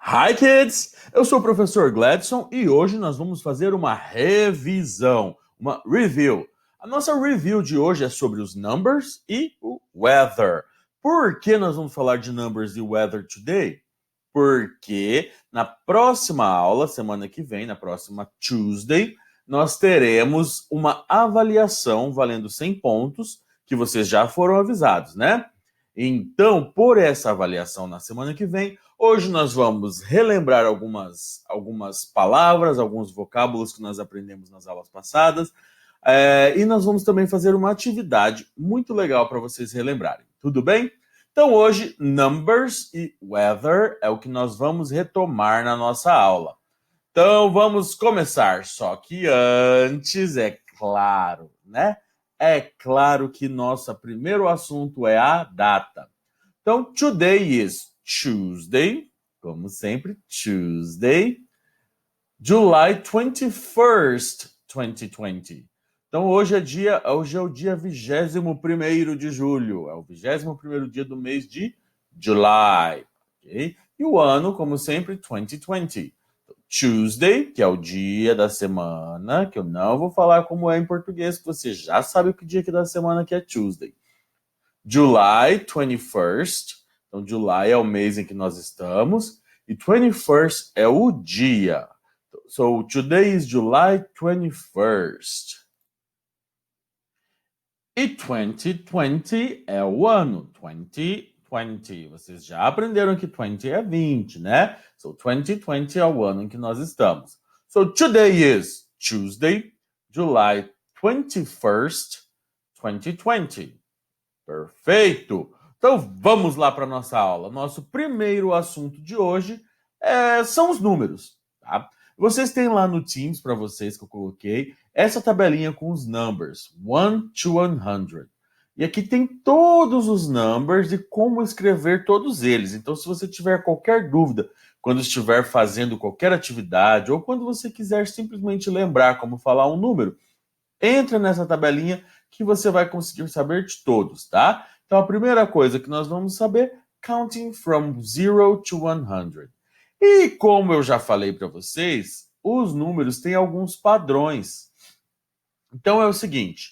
Hi kids! Eu sou o professor Gladson e hoje nós vamos fazer uma revisão, uma review. A nossa review de hoje é sobre os numbers e o weather. Por que nós vamos falar de numbers e weather today? Porque na próxima aula, semana que vem, na próxima Tuesday, nós teremos uma avaliação valendo 100 pontos, que vocês já foram avisados, né? Então, por essa avaliação na semana que vem, hoje nós vamos relembrar algumas palavras, alguns vocábulos que nós aprendemos nas aulas passadas, e nós vamos também fazer uma atividade muito legal para vocês relembrarem. Tudo bem? Então, hoje, numbers e weather é o que nós vamos retomar na nossa aula. Então, vamos começar. Só que antes, é claro, né? É claro que nosso primeiro assunto é a data. Então, today is Tuesday, como sempre, Tuesday, July 21st, 2020. Então, hoje é o dia 21º de julho, é o 21º dia do mês de July, ok? E o ano, como sempre, 2020. Tuesday, que é o dia da semana, que eu não vou falar como é em português, que você já sabe o que dia que da semana que é Tuesday. July 21st, então July é o mês em que nós estamos, e 21st é o dia. So, today is July 21st. E 2020 é o ano, 2020. Vocês já aprenderam que 20 é 20, né? So, 2020 é o ano em que nós estamos. So, today is Tuesday, July 21st, 2020. Perfeito! Então, vamos lá para a nossa aula. Nosso primeiro assunto de hoje são os números, tá? Vocês têm lá no Teams, para vocês que eu coloquei, essa tabelinha com os numbers, 1 to 100. E aqui tem todos os numbers e como escrever todos eles. Então, se você tiver qualquer dúvida quando estiver fazendo qualquer atividade ou quando você quiser simplesmente lembrar como falar um número, entra nessa tabelinha que você vai conseguir saber de todos, tá? Então, a primeira coisa que nós vamos saber, counting from 0 to 100. E como eu já falei para vocês, os números têm alguns padrões. Então é o seguinte,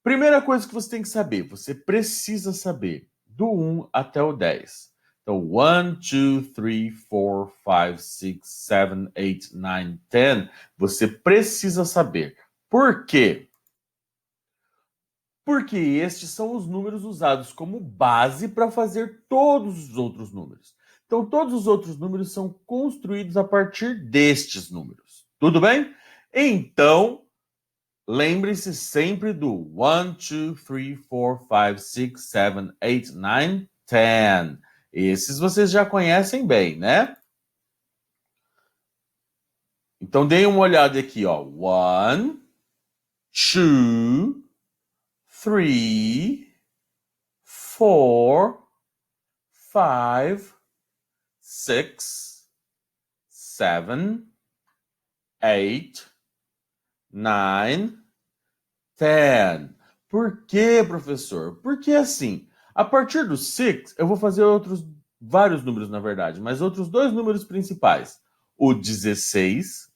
primeira coisa que você tem que saber, você precisa saber do 1 até o 10. Então, 1, 2, 3, 4, 5, 6, 7, 8, 9, 10, você precisa saber. Por quê? Porque estes são os números usados como base para fazer todos os outros números. Então, todos os outros números são construídos a partir destes números. Tudo bem? Então, lembre-se sempre do 1, 2, 3, 4, 5, 6, 7, 8, 9, 10. Esses vocês já conhecem bem, né? Então, deem uma olhada aqui, ó. 1, 2, 3, 4, 5, 6, 7, 8, 9, 10. Por quê, professor? Porque assim, a partir do 6, eu vou fazer vários números, na verdade, mas outros dois números principais. O 16,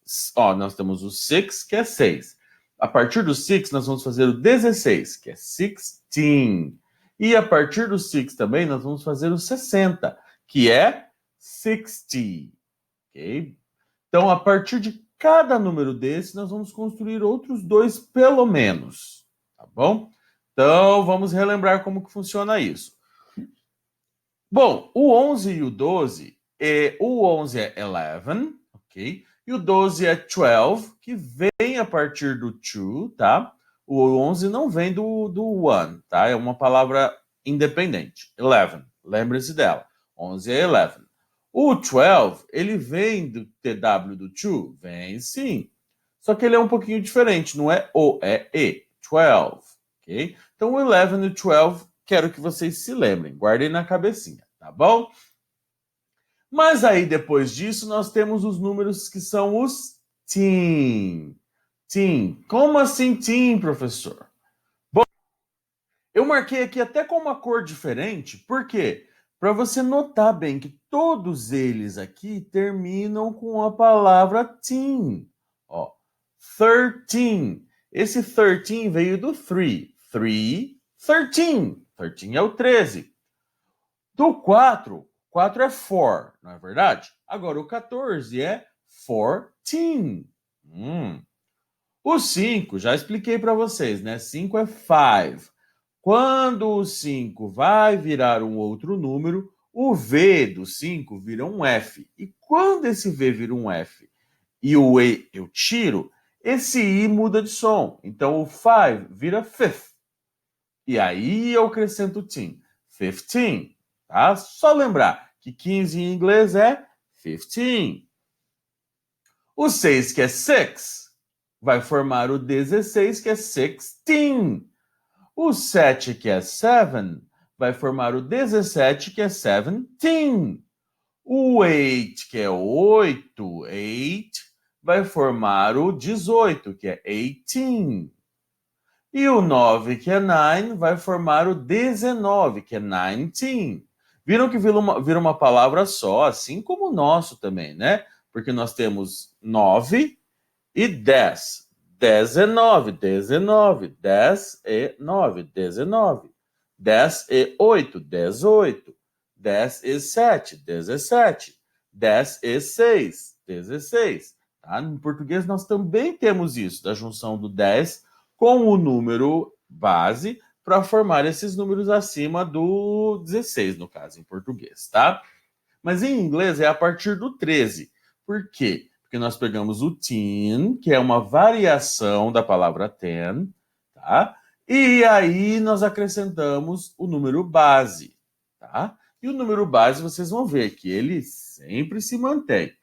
nós temos o 6, que é 6. A partir do 6, nós vamos fazer o 16, que é 16. E a partir do 6 também, nós vamos fazer o 60, que é 60. Ok? Então, a partir de cada número desse, nós vamos construir outros dois, pelo menos. Tá bom? Então, vamos relembrar como que funciona isso. Bom, o 11 e o 12, o 11 é 11, ok? E o 12 é 12, que vem a partir do 2, tá? O 11 não vem do 1, tá? É uma palavra independente. 11, lembre-se dela. 11 é 11. O 12, ele vem do TW do 2? Vem sim. Só que ele é um pouquinho diferente, não é O, é E. 12, ok? Então, o 11 e o 12, quero que vocês se lembrem. Guardem na cabecinha, tá bom? Mas aí, depois disso, nós temos os números que são os teen. Teen. Como assim teen, professor? Bom, eu marquei aqui até com uma cor diferente. Por quê? para você notar bem que todos eles aqui terminam com a palavra teen. Ó, 13. Esse 13 veio do 3. 3, 13. 13 é o 13. Do 4, 4 é 4, não é verdade? Agora o 14 é 14. O 5, já expliquei para vocês, né? 5 é 5. Quando o 5 vai virar um outro número, o V do 5 vira um F. E quando esse V vira um F e o E eu tiro, esse I muda de som. Então o 5 vira fifth. E aí eu acrescento o teen. 15. Tá? Só lembrar que 15 em inglês é 15. O 6, que é 6, vai formar o 16, que é 16. O 7, que é 7, vai formar o 17, que é 17. O 8, que é 8, 8, vai formar o 18, que é 18. E o 9, que é 9, vai formar o 19, que é 19. Viram que vira uma palavra só, assim como o nosso também, né? Porque nós temos 9 e 10. 19, 19, 10 e 9, 19. 10 e 8, 18. 10 e 7, 17. 10 e 6, 16. Tá? Em português nós também temos isso, da junção do 10 com o número base para formar esses números acima do 16, no caso, em português, tá? Mas em inglês é a partir do 13. Por quê? Porque nós pegamos o teen, que é uma variação da palavra ten, tá? E aí nós acrescentamos o número base, tá? E o número base vocês vão ver que ele sempre se mantém.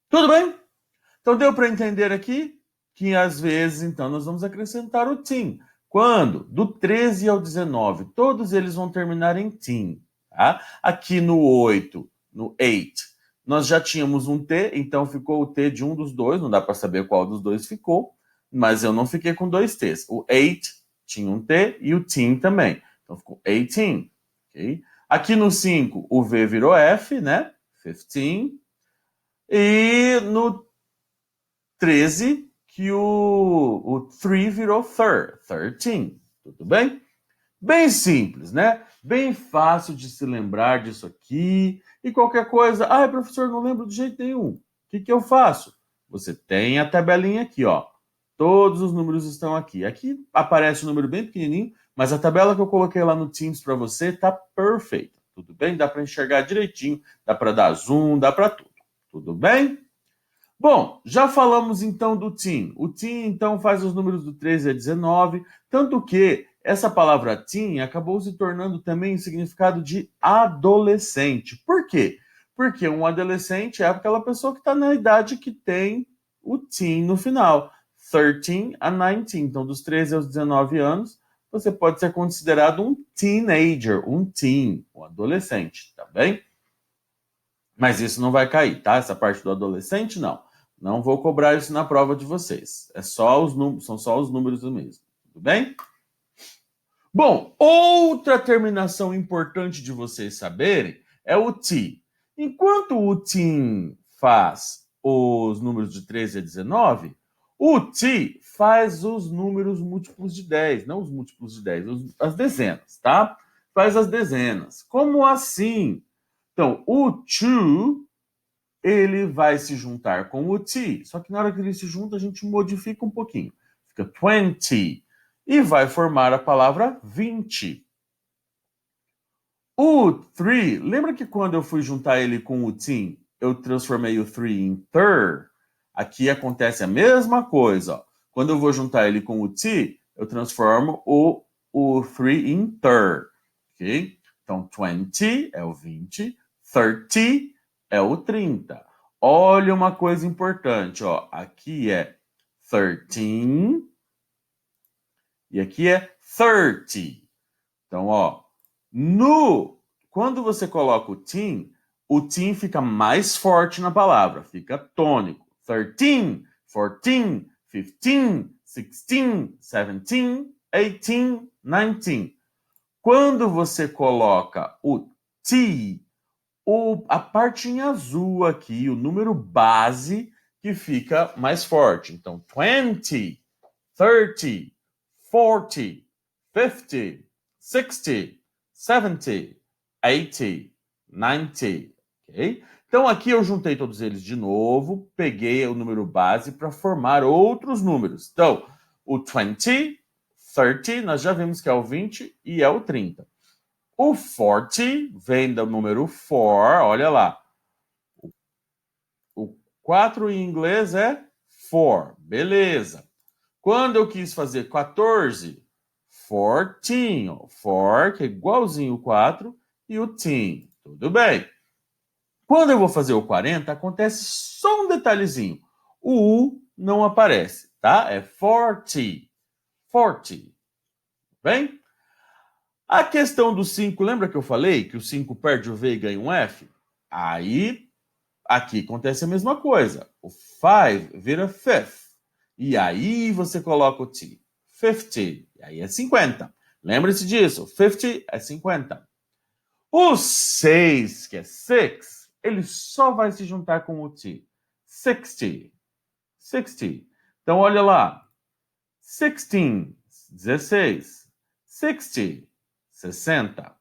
Tudo bem? Então deu para entender aqui que às vezes então nós vamos acrescentar o teen. Quando? Do 13 ao 19, todos eles vão terminar em teen. Tá? Aqui no 8, no 8, nós já tínhamos um T, então ficou o T de um dos dois, não dá para saber qual dos dois ficou, mas eu não fiquei com dois T's. O 8 tinha um T e o teen também. Então ficou 18. Okay? Aqui no 5, o V virou F, né? 15. E no 13, que o 3 virou 13. Tudo bem? Bem simples, né? Bem fácil de se lembrar disso aqui. E qualquer coisa, professor, não lembro de jeito nenhum. O que eu faço? Você tem a tabelinha aqui, ó. Todos os números estão aqui. Aqui aparece um número bem pequenininho, mas a tabela que eu coloquei lá no Teams para você tá perfeita. Tudo bem? Dá para enxergar direitinho, dá para dar zoom, dá para tudo. Tudo bem? Bom, já falamos então do teen. O teen, então, faz os números do 13 a 19, tanto que essa palavra teen acabou se tornando também o significado de adolescente. Por quê? Porque um adolescente é aquela pessoa que está na idade que tem o teen no final. 13 a 19. Então, dos 13 aos 19 anos, você pode ser considerado um teenager, um teen, um adolescente, tá bem? Mas isso não vai cair, tá? Essa parte do adolescente, não. Não vou cobrar isso na prova de vocês. São só os números do mesmo. Tudo bem? Bom, outra terminação importante de vocês saberem é o T. Enquanto o teen faz os números de 13 a 19, o T faz os números múltiplos de 10, não os múltiplos de 10, as dezenas, tá? Faz as dezenas. Como assim? Então, o to ele vai se juntar com o T. Só que na hora que ele se junta, a gente modifica um pouquinho. Fica 20. E vai formar a palavra 20. O 3, lembra que quando eu fui juntar ele com o T, eu transformei o 3 em third? Aqui acontece a mesma coisa. Ó. Quando eu vou juntar ele com o T, eu transformo o 3 em third. Okay? Então, 20 é o 20, 30 é o 30. Olha uma coisa importante, ó. Aqui é 13 e aqui é 30. Então, ó, quando você coloca o teen fica mais forte na palavra, fica tônico. 13, 14, 15, 16, 17, 18, 19. Quando você coloca o T, a parte em azul aqui, o número base, que fica mais forte. Então, 20, 30, 40, 50, 60, 70, 80, 90, ok? Então, aqui eu juntei todos eles de novo, peguei o número base para formar outros números. Então, o 20, 30, nós já vimos que é o 20 e é o 30. O 40 vem do número 4, olha lá. O 4 em inglês é 4, beleza. Quando eu quis fazer 14, 14, 4, que é igualzinho o 4, e o teen, tudo bem. Quando eu vou fazer o 40, acontece só um detalhezinho. O U não aparece, tá? É 40, 40, bem? A questão do 5, lembra que eu falei que o 5 perde o V e ganha um F? Aí, aqui acontece a mesma coisa. O 5 vira fifth. E aí você coloca o T. 50. E aí é 50. Lembre-se disso. 50 é 50. O 6, que é 6, ele só vai se juntar com o T. 60. 60. Então, olha lá. 16, 16. 60, 60.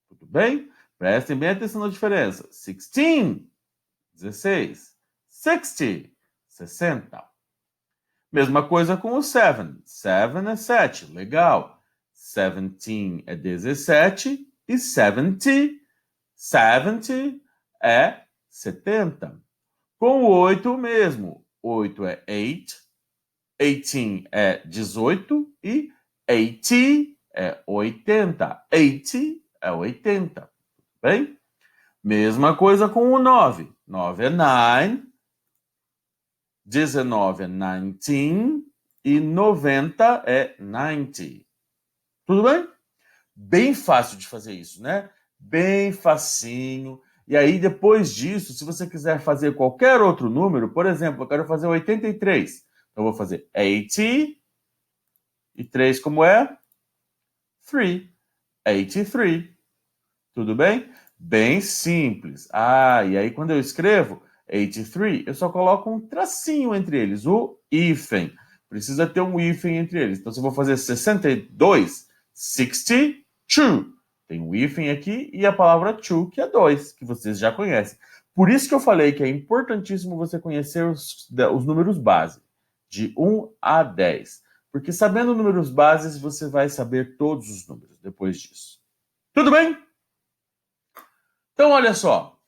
Tudo bem? Prestem bem atenção na diferença. 16, 16. 60, 60. Mesma coisa com o 7. 7 é 7, legal. 17 é 17 e 70, 70 é 70. Com o 8 mesmo. 8 é 8, 18 é 18 e 80 é 80. 80 é 80. Bem? Mesma coisa com o 9. 9 é 9, 19 é 19 e 90 é 90. Tudo bem? Bem fácil de fazer isso, né? Bem facinho. E aí, depois disso, se você quiser fazer qualquer outro número, por exemplo, eu quero fazer 83. Então, eu vou fazer 80 e 3 como é? 3. 83. Tudo bem? Bem simples. Ah, e aí quando eu escrevo 83, eu só coloco um tracinho entre eles, o hífen. Precisa ter um hífen entre eles. Então, se eu vou fazer 62, 62, tem um hífen aqui e a palavra to, que é 2, que vocês já conhecem. Por isso que eu falei que é importantíssimo você conhecer os números base, de 1 a 10. Porque sabendo números bases, você vai saber todos os números depois disso. Tudo bem? Então, olha só.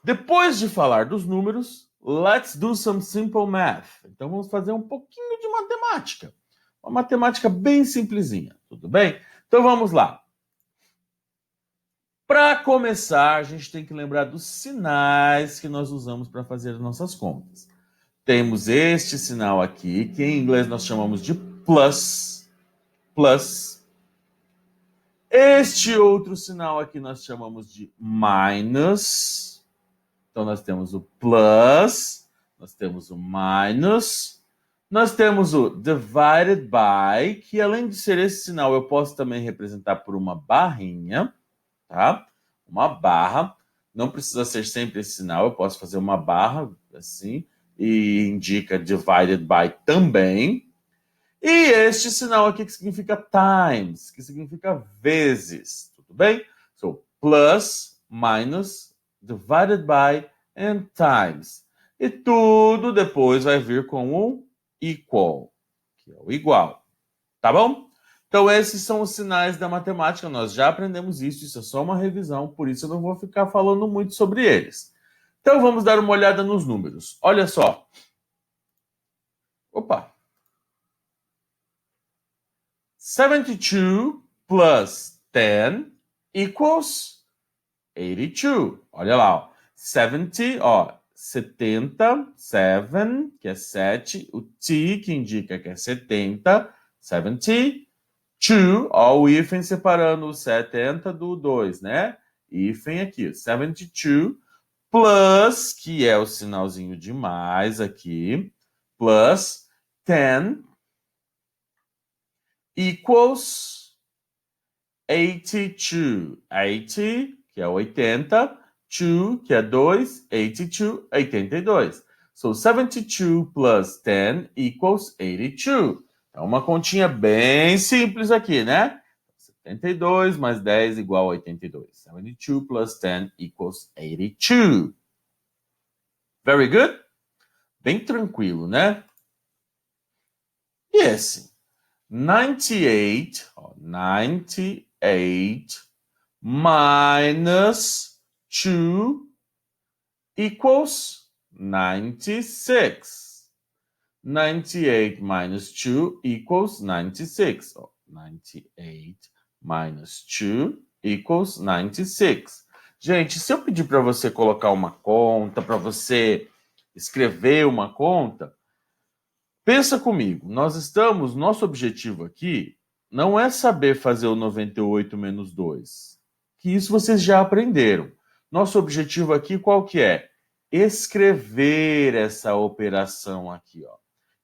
Depois de falar dos números, let's do some simple math. Então, vamos fazer um pouquinho de matemática. Uma matemática bem simplesinha, tudo bem? Então, vamos lá. Para começar, a gente tem que lembrar dos sinais que nós usamos para fazer as nossas contas. Temos este sinal aqui, que em inglês nós chamamos de plus. Plus. Este outro sinal aqui nós chamamos de minus. Então, nós temos o plus, nós temos o minus, nós temos o divided by, que além de ser esse sinal, eu posso também representar por uma barrinha, tá? Uma barra. Não precisa ser sempre esse sinal, eu posso fazer uma barra assim, e indica divided by também. E este sinal aqui que significa times, que significa vezes, tudo bem? So, plus, minus, divided by and times. E tudo depois vai vir com o equal, que é o igual. Tá bom? Então, esses são os sinais da matemática. Nós já aprendemos isso é só uma revisão, por isso eu não vou ficar falando muito sobre eles. Então, vamos dar uma olhada nos números. Olha só. Opa! 72 plus 10 equals 82. Olha lá, ó. 70, ó, 70, 7, que é 7, o T, que indica que é 70, 72, ó, o hífen separando o 70 do 2, né? Hífen aqui, 72, plus, que é o sinalzinho de mais aqui, plus 10, equals 82. 80, que é 80. 2, que é 2. 82, 82. So, 72 plus 10 equals 82. É uma continha bem simples aqui, né? 72 mais 10 igual a 82. 72 plus 10 equals 82. Very good? Bem tranquilo, né? E esse? 98, 98 minus 2 equals 96. 98 minus 2 equals 96. 98 minus 2 equals 96. Gente, se eu pedir para você colocar uma conta, para você escrever uma conta, pensa comigo. Nosso objetivo aqui não é saber fazer o 98 menos 2, que isso vocês já aprenderam. Nosso objetivo aqui qual que é? Escrever essa operação aqui, ó.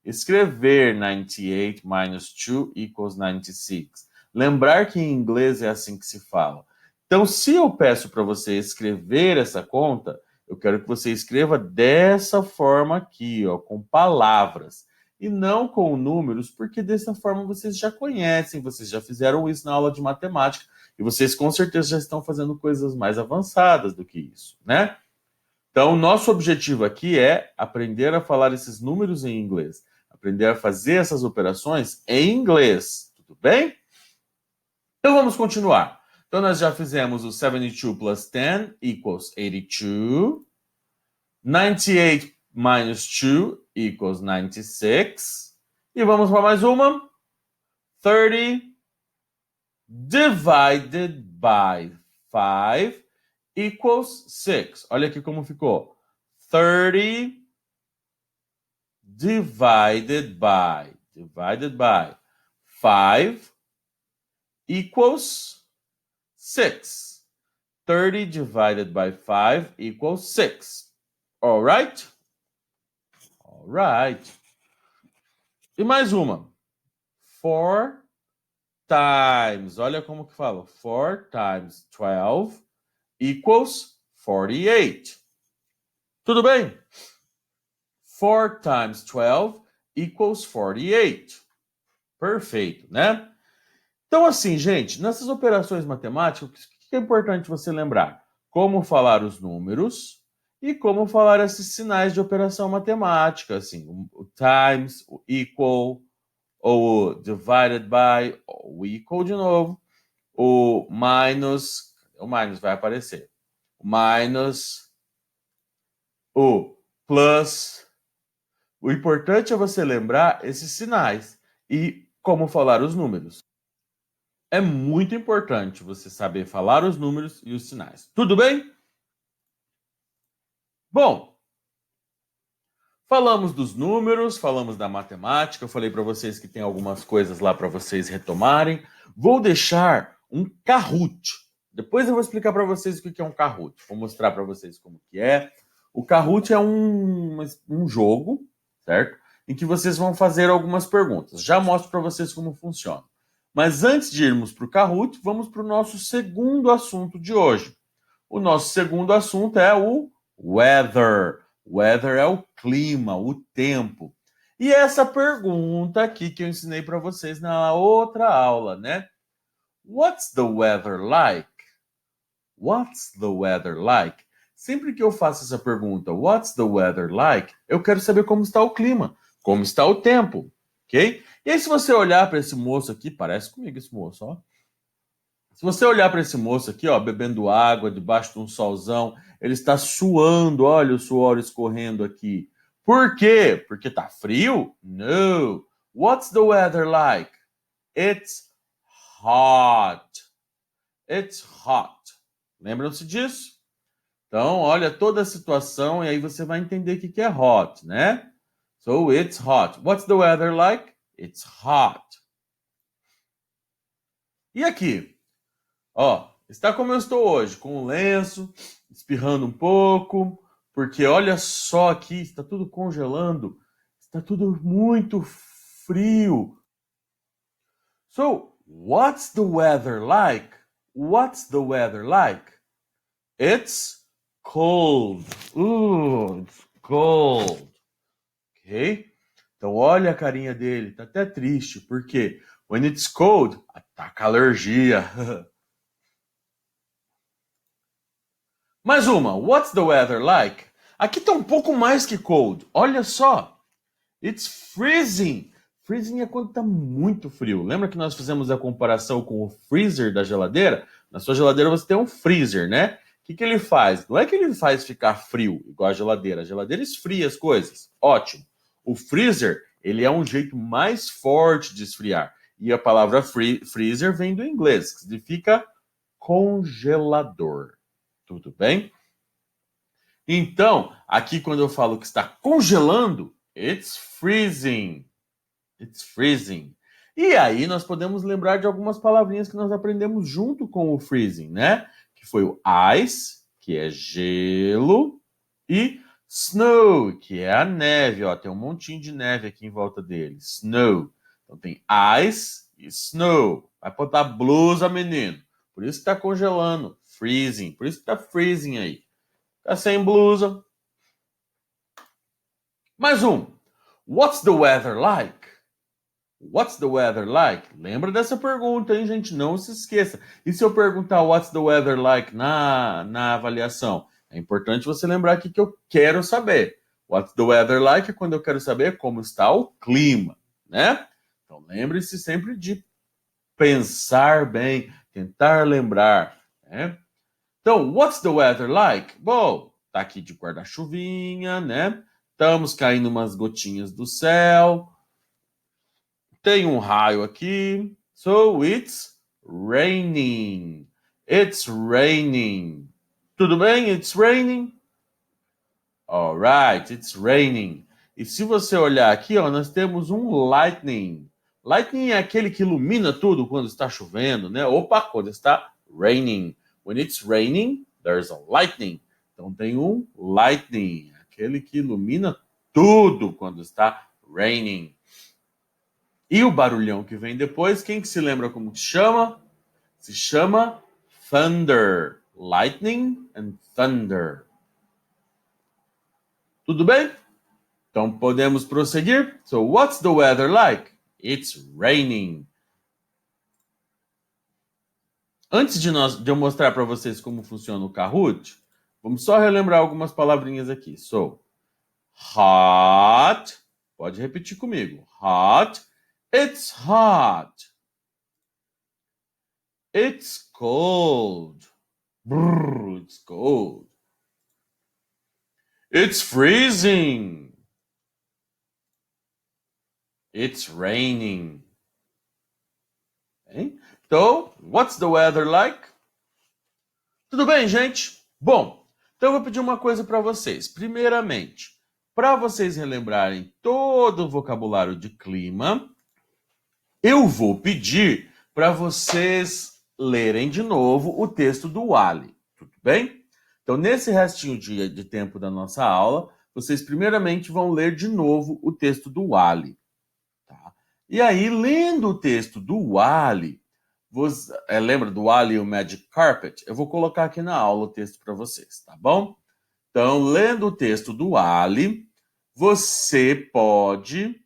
Escrever 98 minus 2 equals 96. Lembrar que em inglês é assim que se fala. Então, se eu peço para você escrever essa conta, eu quero que você escreva dessa forma aqui, ó, com palavras, e não com números, porque dessa forma vocês já conhecem, vocês já fizeram isso na aula de matemática, e vocês com certeza já estão fazendo coisas mais avançadas do que isso, né? Então, nosso objetivo aqui é aprender a falar esses números em inglês, aprender a fazer essas operações em inglês, tudo bem? Então, vamos continuar. Então, nós já fizemos o 72 plus 10 equals 82. 98 minus 2 equals 96. E vamos para mais uma. 30 divided by 5 equals 6. Olha aqui como ficou. 30 divided by 5 equals 6. 30 divided by 5 equals 6. All right? All right. E mais uma. 4 times. Olha como que fala. 4 times 12 equals 48. Tudo bem? 4 times 12 equals 48. Perfeito, né? Então, assim, gente, nessas operações matemáticas, o que é importante você lembrar? Como falar os números e como falar esses sinais de operação matemática, assim, o times, o equal, ou o divided by, o equal de novo, o minus vai aparecer, o minus, o plus. O importante é você lembrar esses sinais e como falar os números. É muito importante você saber falar os números e os sinais. Tudo bem? Bom, falamos dos números, falamos da matemática, eu falei para vocês que tem algumas coisas lá para vocês retomarem. Vou deixar um Kahoot. Depois eu vou explicar para vocês o que é um Kahoot. Vou mostrar para vocês como que é. O Kahoot é um jogo, certo? Em que vocês vão fazer algumas perguntas. Já mostro para vocês como funciona. Mas antes de irmos para o Kahoot, vamos para o nosso segundo assunto de hoje. O nosso segundo assunto é o weather. Weather é o clima, o tempo. E essa pergunta aqui que eu ensinei para vocês na outra aula, né? What's the weather like? What's the weather like? Sempre que eu faço essa pergunta, what's the weather like? Eu quero saber como está o clima, como está o tempo, ok? E aí, se você olhar para esse moço aqui, parece comigo esse moço, ó. Se você olhar para esse moço aqui, ó, bebendo água debaixo de um solzão, ele está suando, olha o suor escorrendo aqui. Por quê? Porque tá frio? No. What's the weather like? It's hot. It's hot. Lembram-se disso? Então, olha toda a situação e aí você vai entender o que é hot, né? So, it's hot. What's the weather like? It's hot. E aqui? Ó, está como eu estou hoje, com um lenço, espirrando um pouco, porque olha só aqui, está tudo congelando, está tudo muito frio. So, What's the weather like? What's the weather like? It's cold. It's cold. Ok? Então, olha a carinha dele. Tá até triste. Por quê? When it's cold, ataca alergia. Mais uma. What's the weather like? Aqui tá um pouco mais que cold. Olha só. It's freezing. Freezing é quando tá muito frio. Lembra que nós fizemos a comparação com o freezer da geladeira? Na sua geladeira você tem um freezer, né? O que ele faz? Não é que ele faz ficar frio, igual a geladeira. A geladeira esfria as coisas. Ótimo. O freezer, ele é um jeito mais forte de esfriar. E a palavra freezer vem do inglês, que significa congelador. Tudo bem? Então, aqui quando eu falo que está congelando, it's freezing. It's freezing. E aí nós podemos lembrar de algumas palavrinhas que nós aprendemos junto com o freezing, né? Que foi o ice, que é gelo, e snow, que é a neve. Ó, tem um montinho de neve aqui em volta dele. Snow. Então tem ice e snow. Vai botar blusa, menino. Por isso que tá congelando. Freezing. Por isso que tá freezing aí. Tá sem blusa. Mais um. What's the weather like? What's the weather like? Lembra dessa pergunta, hein, gente? Não se esqueça. E se eu perguntar what's the weather like na avaliação? É importante você lembrar aqui que eu quero saber. What's the weather like é quando eu quero saber como está o clima, né? Então lembre-se sempre de pensar bem, tentar lembrar, né? Então, what's the weather like? Bom, tá aqui de guarda-chuvinha, né? Estamos caindo umas gotinhas do céu. Tem um raio aqui. So, it's raining. It's raining. Tudo bem? It's raining? Alright, it's raining. E se você olhar aqui, ó, nós temos um lightning. Lightning é aquele que ilumina tudo quando está chovendo, né? Opa, quando está raining. When it's raining, there's a lightning. Então tem um lightning, aquele que ilumina tudo quando está raining. E o barulhão que vem depois, quem que se lembra como que chama? Se chama thunder. Lightning and thunder. Tudo bem? Então podemos prosseguir? So, what's the weather like? It's raining. Antes de eu mostrar para vocês como funciona o Kahoot, vamos só relembrar algumas palavrinhas aqui. So, hot. Pode repetir comigo. Hot. It's hot. It's cold. Brrr, it's cold. It's freezing. It's raining. Hein? Então, what's the weather like? Tudo bem, gente? Bom, então eu vou pedir uma coisa para vocês. Primeiramente, para vocês relembrarem todo o vocabulário de clima, eu vou pedir para vocês lerem de novo o texto do Wall-E. Tudo bem? Então, nesse restinho de tempo da nossa aula, vocês primeiramente vão ler de novo o texto do Wall-E. Tá? E aí, lendo o texto do Wall-E, lembra do Wall-E e o Magic Carpet? Eu vou colocar aqui na aula o texto para vocês, tá bom? Então, lendo o texto do Wall-E, você pode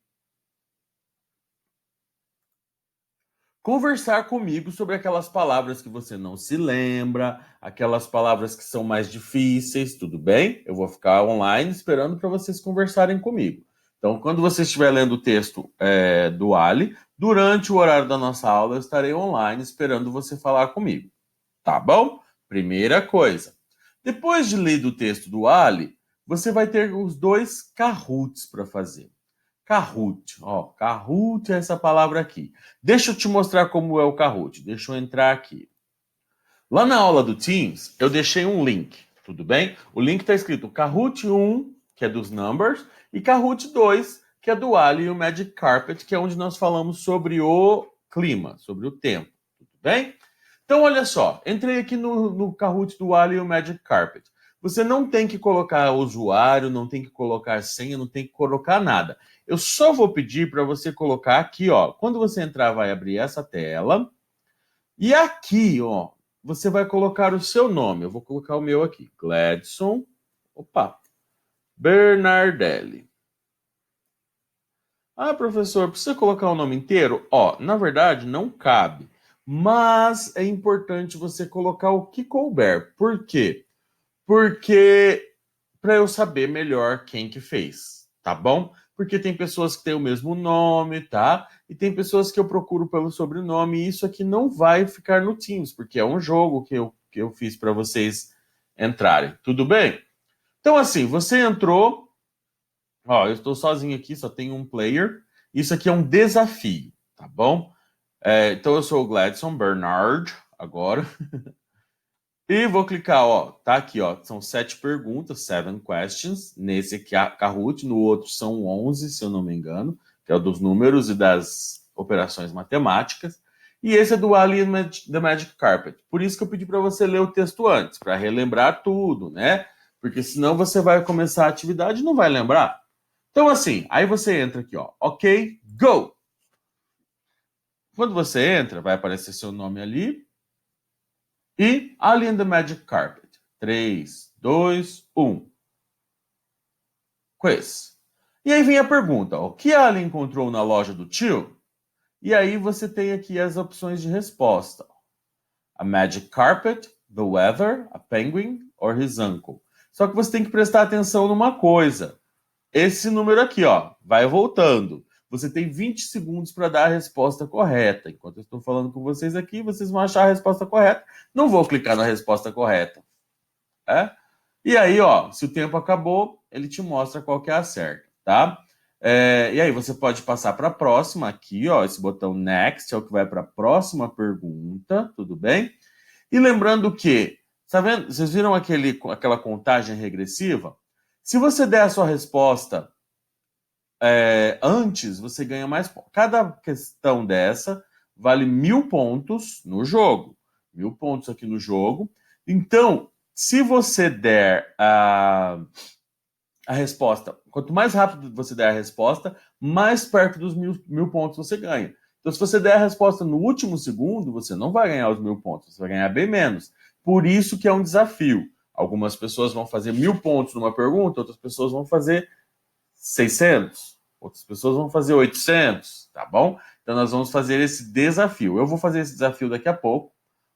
conversar comigo sobre aquelas palavras que você não se lembra, aquelas palavras que são mais difíceis, tudo bem? Eu vou ficar online esperando para vocês conversarem comigo. Então, quando você estiver lendo o texto do Wall-E, durante o horário da nossa aula, eu estarei online esperando você falar comigo. Tá bom? Primeira coisa. Depois de ler o texto do Wall-E, você vai ter os dois Kahoots para fazer. Kahoot. Ó, Kahoot é essa palavra aqui. Deixa eu te mostrar como é o Kahoot. Deixa eu entrar aqui. Lá na aula do Teams, eu deixei um link, tudo bem? O link está escrito Kahoot 1, que é dos numbers, e Kahoot 2, que é do Wall-E e o Magic Carpet, que é onde nós falamos sobre o clima, sobre o tempo, tudo bem? Então, olha só, entrei aqui no Kahoot do Wall-E e o Magic Carpet. Você não tem que colocar usuário, não tem que colocar senha, não tem que colocar nada. Eu só vou pedir para você colocar aqui, ó. Quando você entrar, vai abrir essa tela. E aqui, ó, você vai colocar o seu nome. Eu vou colocar o meu aqui. Gladson. Opa. Bernardelli. Ah, professor, precisa colocar o nome inteiro? Ó, na verdade, não cabe. Mas é importante você colocar o que couber. Por quê? Porque para eu saber melhor quem que fez, tá bom? Porque tem pessoas que têm o mesmo nome, tá? E tem pessoas que eu procuro pelo sobrenome, e isso aqui não vai ficar no Teams, porque é um jogo que eu fiz para vocês entrarem. Tudo bem? Então, assim, você entrou. Ó, eu estou sozinho aqui, só tem um player. Isso aqui é um desafio, tá bom? Então, eu sou o Gladson Bernard, agora. E vou clicar, ó, tá aqui, ó, são 7 perguntas, 7 questions, nesse aqui, a Kahoot, no outro são 11, se eu não me engano, que é o dos números e das operações matemáticas, e esse é do Ali and the Magic Carpet. Por isso que eu pedi para você ler o texto antes, para relembrar tudo, né? Porque senão você vai começar a atividade e não vai lembrar. Então, assim, aí você entra aqui, ó, ok, go! Quando você entra, vai aparecer seu nome ali, e Ali and the Magic Carpet. 3, 2, 1. Quiz. E aí vem a pergunta: o que a Ali encontrou na loja do tio? E aí você tem aqui as opções de resposta: a Magic Carpet, the weather, a penguin or his uncle. Só que você tem que prestar atenção numa coisa. Esse número aqui, ó, vai voltando. Você tem 20 segundos para dar a resposta correta. Enquanto eu estou falando com vocês aqui, vocês vão achar a resposta correta. Não vou clicar na resposta correta. E aí, ó, se o tempo acabou, ele te mostra qual que é a certa, tá? E aí você pode passar para a próxima aqui, ó, esse botão Next é o que vai para a próxima pergunta, tudo bem? E lembrando que, tá vendo? Vocês viram aquela contagem regressiva? Se você der a sua resposta antes, você ganha mais pontos. Cada questão dessa vale 1.000 pontos no jogo. 1.000 pontos aqui no jogo. Então, se você der a resposta, quanto mais rápido você der a resposta, mais perto dos 1.000 pontos você ganha. Então, se você der a resposta no último segundo, você não vai ganhar os 1.000 pontos, você vai ganhar bem menos. Por isso que é um desafio. Algumas pessoas vão fazer 1.000 pontos numa pergunta, outras pessoas vão fazer 600, outras pessoas vão fazer 800, tá bom? Então, nós vamos fazer esse desafio. Eu vou fazer esse desafio daqui a pouco,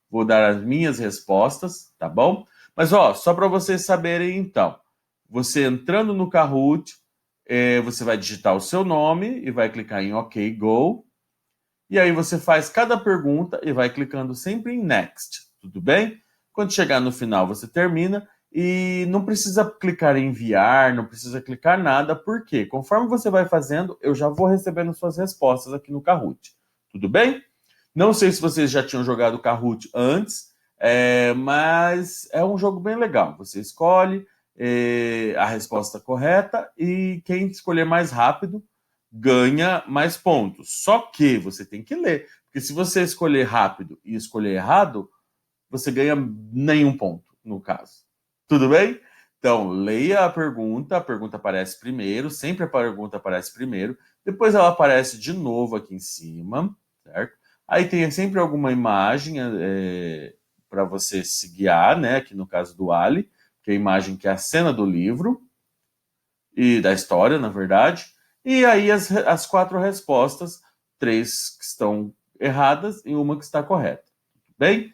vou dar as minhas respostas, tá bom? Mas, ó, só para vocês saberem, então, você entrando no Kahoot, você vai digitar o seu nome e vai clicar em OK, Go. E aí você faz cada pergunta e vai clicando sempre em Next, tudo bem? Quando chegar no final, você termina e não precisa clicar em enviar, não precisa clicar nada, porque conforme você vai fazendo, eu já vou recebendo suas respostas aqui no Kahoot, tudo bem? Não sei se vocês já tinham jogado Kahoot antes, mas é um jogo bem legal. Você escolhe a resposta correta e quem escolher mais rápido ganha mais pontos. Só que você tem que ler, porque se você escolher rápido e escolher errado, você ganha nenhum ponto, no caso. Tudo bem? Então, leia a pergunta aparece primeiro, sempre a pergunta aparece primeiro, depois ela aparece de novo aqui em cima, certo? Aí tem sempre alguma imagem para você se guiar, né? Aqui no caso do Ali, que é a imagem que é a cena do livro e da história, na verdade. E aí as 4 respostas, 3 que estão erradas e uma que está correta. Tudo bem?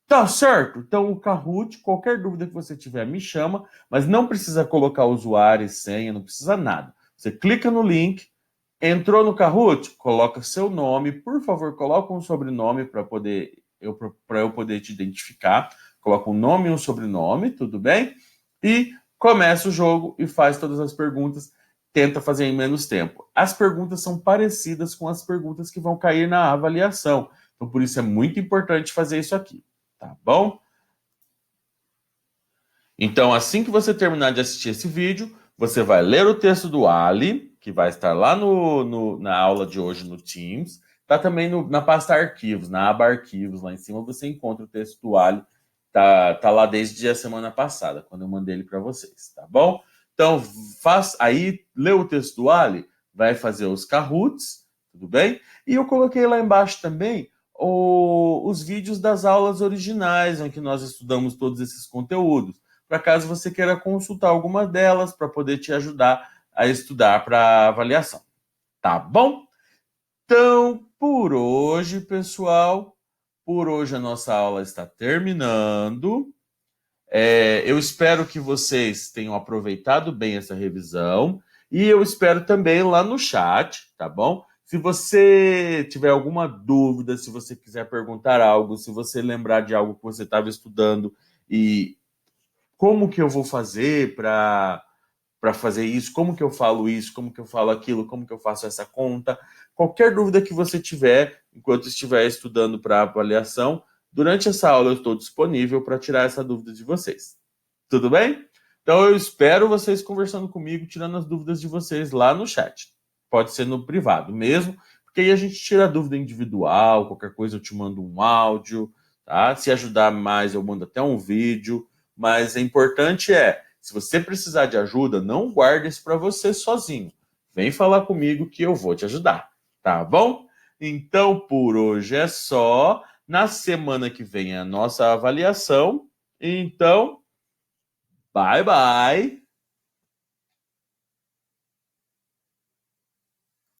Tá certo. Então o Kahoot, qualquer dúvida que você tiver, me chama, mas não precisa colocar usuário e senha, não precisa nada. Você clica no link, entrou no Kahoot, coloca seu nome, por favor, coloca um sobrenome para eu poder te identificar. Coloca um nome e um sobrenome, tudo bem? E começa o jogo e faz todas as perguntas. Tenta fazer em menos tempo. As perguntas são parecidas com as perguntas que vão cair na avaliação. Então, por isso é muito importante fazer isso aqui, tá bom? Então, assim que você terminar de assistir esse vídeo, você vai ler o texto do Ali, que vai estar lá na aula de hoje no Teams. Tá também na pasta arquivos, na aba arquivos, lá em cima você encontra o texto do Ali Tá lá desde a semana passada, quando eu mandei ele para vocês, tá bom? Então, lê o texto do Ali, vai fazer os Kahoots, tudo bem? E eu coloquei lá embaixo também os vídeos das aulas originais, em que nós estudamos todos esses conteúdos, para caso você queira consultar alguma delas, para poder te ajudar a estudar para avaliação, tá bom? Então, por hoje, pessoal, por hoje a nossa aula está terminando. Eu espero que vocês tenham aproveitado bem essa revisão e eu espero também lá no chat, tá bom? Se você tiver alguma dúvida, se você quiser perguntar algo, se você lembrar de algo que você estava estudando e como que eu vou fazer para fazer isso, como que eu falo isso, como que eu falo aquilo, como que eu faço essa conta. Qualquer dúvida que você tiver enquanto estiver estudando para avaliação, durante essa aula eu estou disponível para tirar essa dúvida de vocês. Tudo bem? Então eu espero vocês conversando comigo, tirando as dúvidas de vocês lá no chat. Pode ser no privado mesmo, porque aí a gente tira a dúvida individual, qualquer coisa eu te mando um áudio, tá? Se ajudar mais, eu mando até um vídeo, mas o importante se você precisar de ajuda, não guarde isso para você sozinho. Vem falar comigo que eu vou te ajudar, tá bom? Então, por hoje é só. Na semana que vem é a nossa avaliação. Então, bye bye.